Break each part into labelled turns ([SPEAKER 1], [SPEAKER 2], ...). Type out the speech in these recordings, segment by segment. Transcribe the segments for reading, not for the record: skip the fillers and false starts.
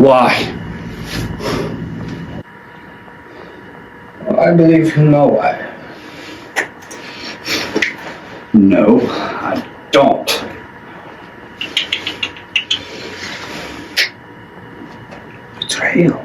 [SPEAKER 1] Why?
[SPEAKER 2] I believe you know why.
[SPEAKER 1] No, I don't.
[SPEAKER 2] Betrayal.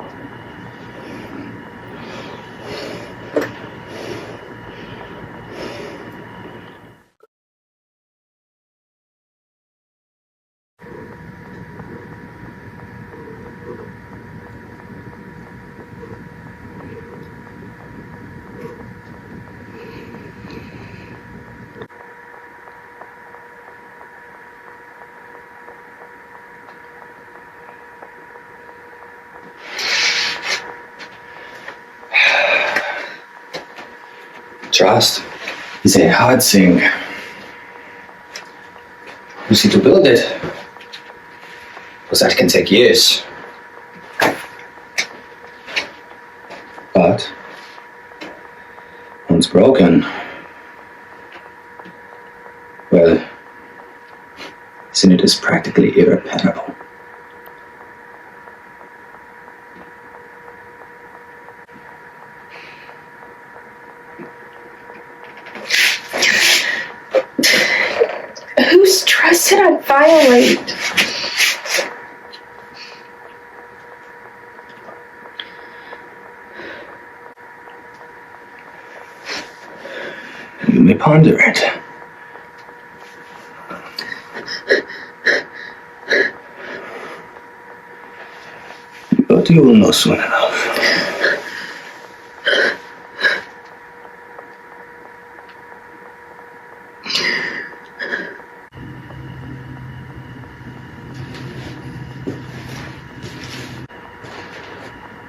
[SPEAKER 2] Trust is a hard thing. You see, to build it, because that can take years. But once broken, well, then it is practically irreparable.
[SPEAKER 3] Whose trust did I violate?
[SPEAKER 2] You may ponder it. But you will know soon enough.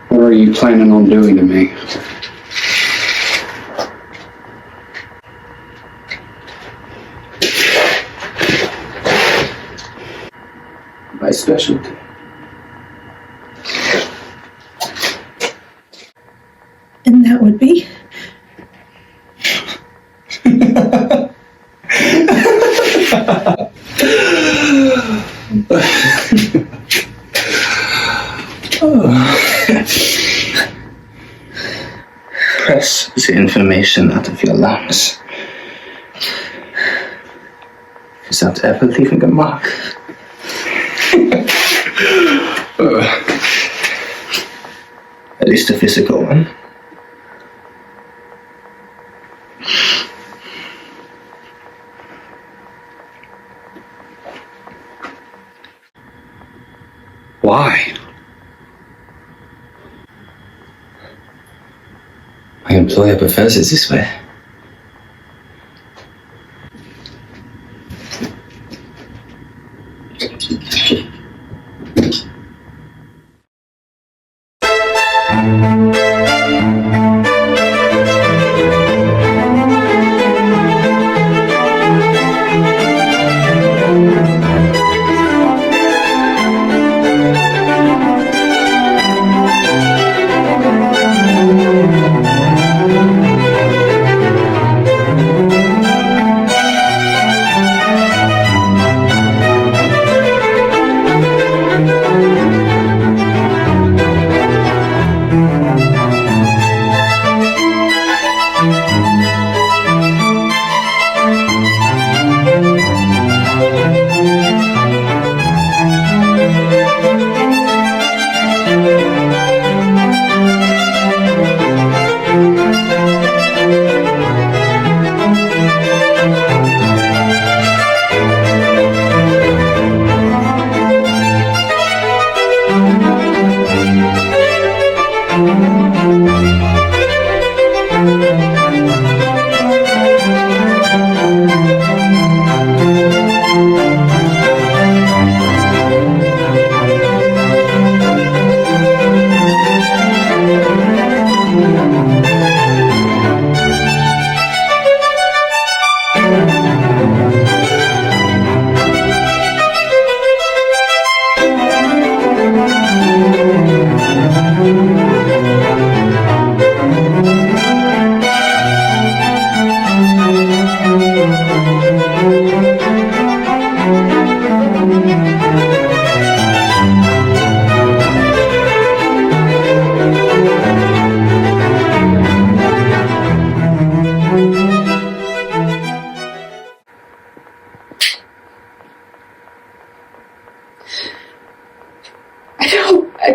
[SPEAKER 1] What are you planning on doing to me?
[SPEAKER 2] My specialty.
[SPEAKER 3] And that would be?
[SPEAKER 2] Press the information out of your lungs without ever leaving a mark. At least a physical one.
[SPEAKER 1] Why?
[SPEAKER 2] My employer prefers it this way.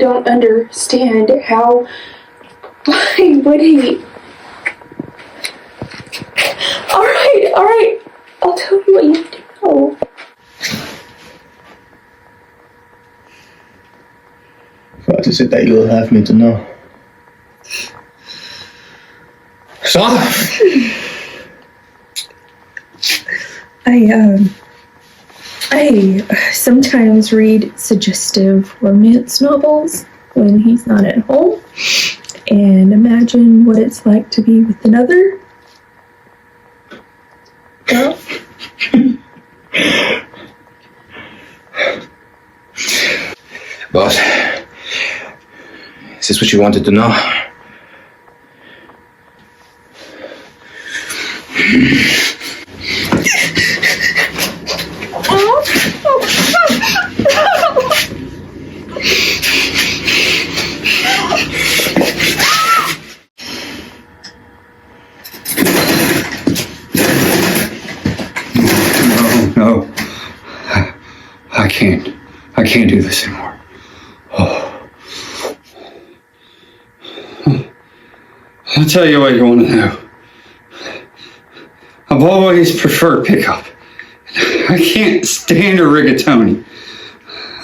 [SPEAKER 3] don't understand how. Why would he? All right. I'll tell you what you do.
[SPEAKER 4] What is it that you'll have me to know?
[SPEAKER 2] Stop!
[SPEAKER 3] I sometimes read suggestive romance novels when he's not at home and imagine what it's like to be with another girl.
[SPEAKER 2] Boss, is this what you wanted to know?
[SPEAKER 1] No. I can't do this anymore. Oh. I'll tell you what you want to know. I've always preferred pickup. I can't stand a rigatoni.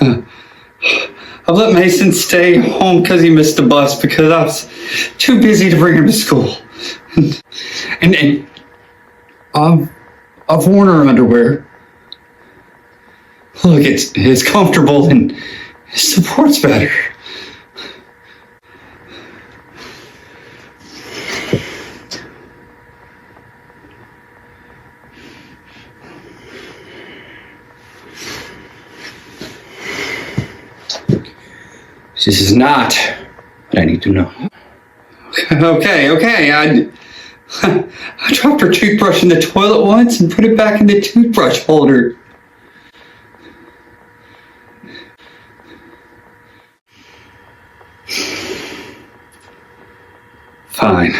[SPEAKER 1] I've let Mason stay home because he missed the bus because I was too busy to bring him to school. And I've worn her underwear. Look, it's comfortable and it supports better. This is not what I need to know. Okay. I dropped her toothbrush in the toilet once and put it back in the toothbrush holder. Fine.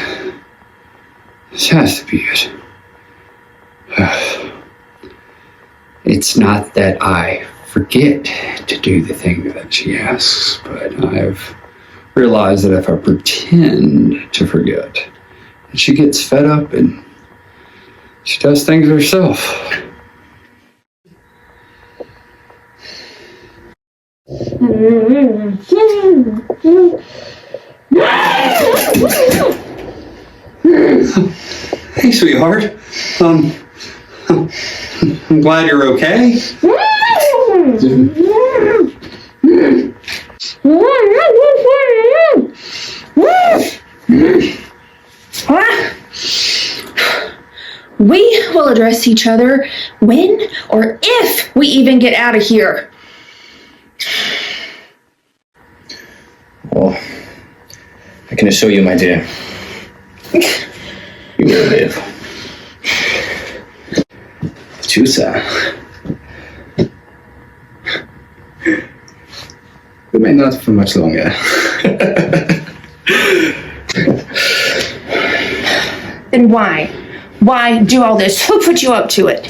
[SPEAKER 1] This has to be it. It's not that I forget to do the thing that she asks, but I've realized that if I pretend to forget, she gets fed up and she does things herself. Hey, sweetheart. I'm glad you're okay.
[SPEAKER 3] We will address each other when or if we even get out of here.
[SPEAKER 2] Well, I can assure you, my dear, you will live. Chusa. But may not for much longer.
[SPEAKER 3] Then why? Why do all this? Who put you up to it?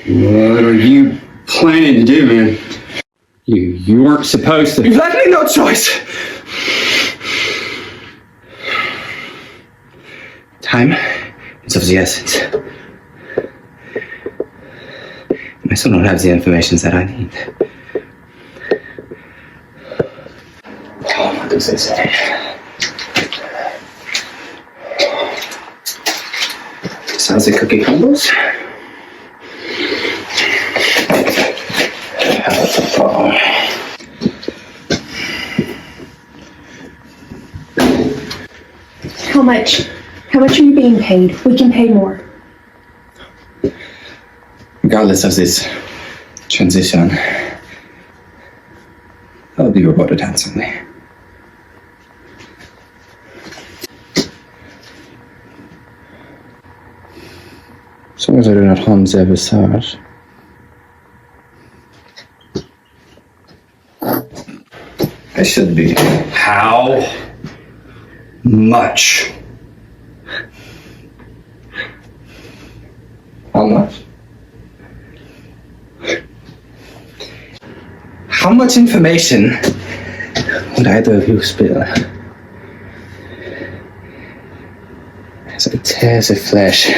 [SPEAKER 1] What are you planning to do, man? You weren't supposed to.
[SPEAKER 2] You left me no choice. Time is of the essence. I still don't have the information that I need. Oh, what does it say? Sounds like cookie crumbles.
[SPEAKER 3] How much? How much are you being paid? We can pay more.
[SPEAKER 2] Regardless of this transition, I'll be rewarded handsomely. As long as I do not harm their visage. I should be.
[SPEAKER 1] How much?
[SPEAKER 2] How much? much information would either of you spill? As it tears the flesh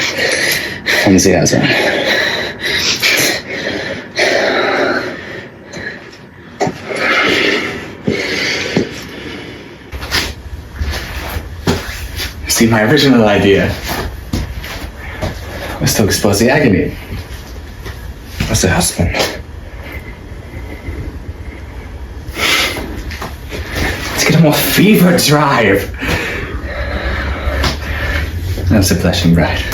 [SPEAKER 2] from the other. See, my original idea was to expose the agony as a husband. To get a more fever drive as a blushing bride.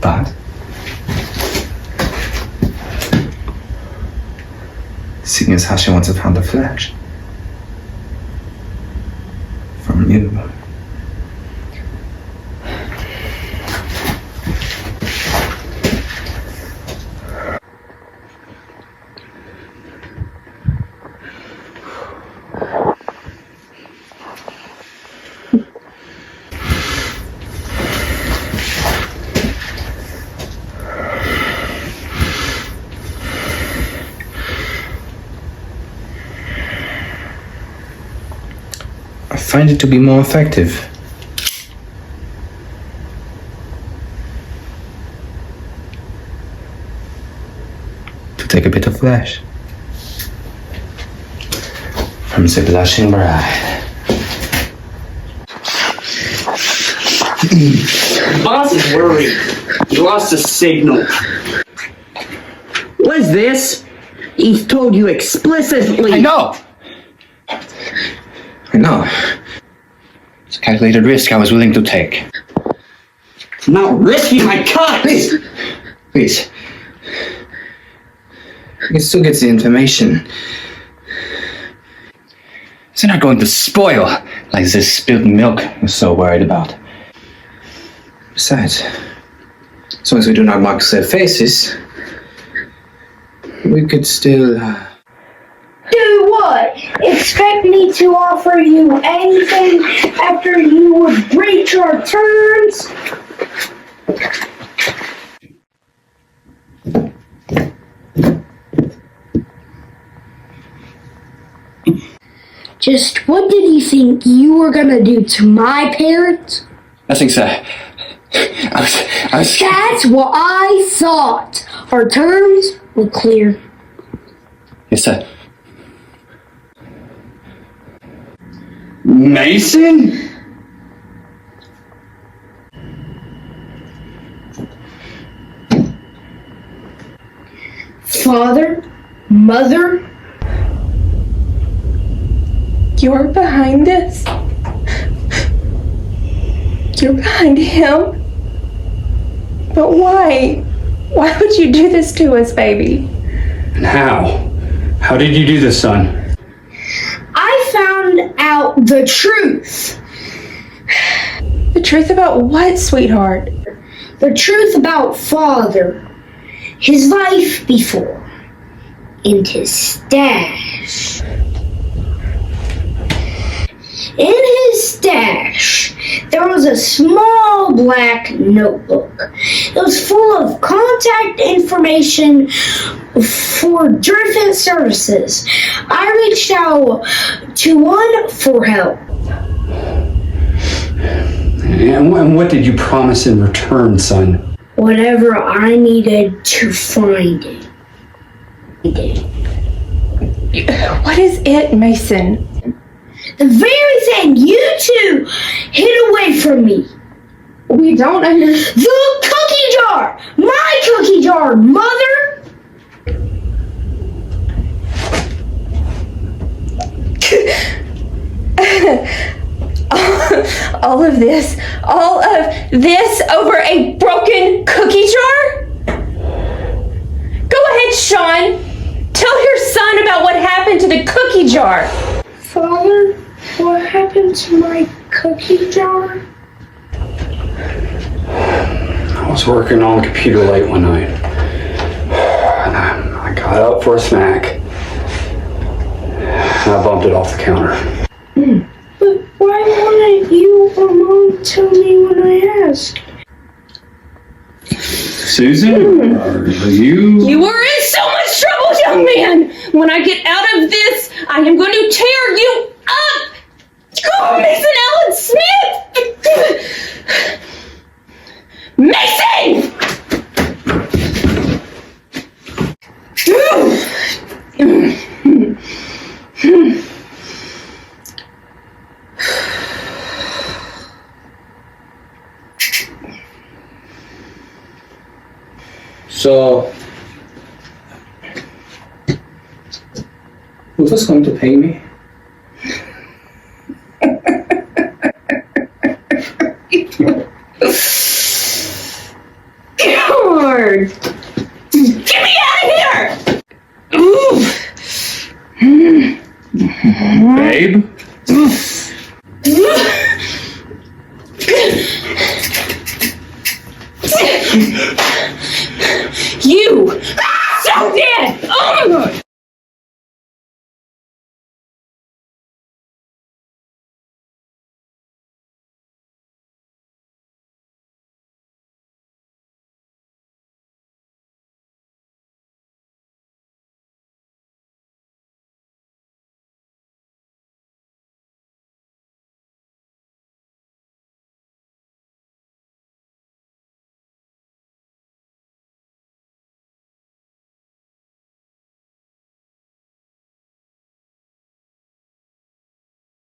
[SPEAKER 2] But seeing as how she wants to pound the flesh from you. I find it to be more effective. To take a bit of flesh from the blushing bride.
[SPEAKER 5] Boss is worried. He lost the signal. What's this? He's told you explicitly.
[SPEAKER 2] I know! It's a calculated risk I was willing to take.
[SPEAKER 5] I'm not risking my cut.
[SPEAKER 2] Please! You can still get the information. It's not going to spoil like this spilled milk you're so worried about. Besides, as long as we do not mark their faces, we could still...
[SPEAKER 6] Do what? Expect me to offer you anything after you would breach our terms? Just what did you think you were gonna do to my parents?
[SPEAKER 2] Nothing, sir. I was...
[SPEAKER 6] That's what I thought. Our terms were clear.
[SPEAKER 2] Yes, sir.
[SPEAKER 5] Mason?
[SPEAKER 6] Father, mother,
[SPEAKER 3] You're behind this? You're behind him? But why? Why would you do this to us, baby?
[SPEAKER 1] And how? How did you do this, son?
[SPEAKER 6] I found out the truth.
[SPEAKER 3] The truth about what, sweetheart?
[SPEAKER 6] The truth about Father. His life before. And his stash. In his stash, there was a small black notebook. It was full of contact information for different services. I reached out to one for help.
[SPEAKER 1] And what did you promise in return, son?
[SPEAKER 6] Whatever I needed to find it. I did.
[SPEAKER 3] What is it, Mason?
[SPEAKER 6] The very thing you two hid away from me.
[SPEAKER 3] We don't understand.
[SPEAKER 6] The cookie jar! My cookie jar, mother!
[SPEAKER 3] all of this over a broken cookie jar? Go ahead, Sean. Tell your son about what happened to the cookie jar.
[SPEAKER 6] Father, what happened to my cookie jar?
[SPEAKER 1] I was working on the computer late one night. And I got up for a snack. And I bumped it off the counter.
[SPEAKER 6] But why wouldn't you or Mom tell me when I asked?
[SPEAKER 1] Susan, are you?
[SPEAKER 3] You are in so much trouble, young man! When I get out of this, I am going to tear you up! Oh, Mason Allen Smith! Mason!
[SPEAKER 2] So, who's this going to pay me?
[SPEAKER 3] Lord! Get me out of here!
[SPEAKER 1] Babe?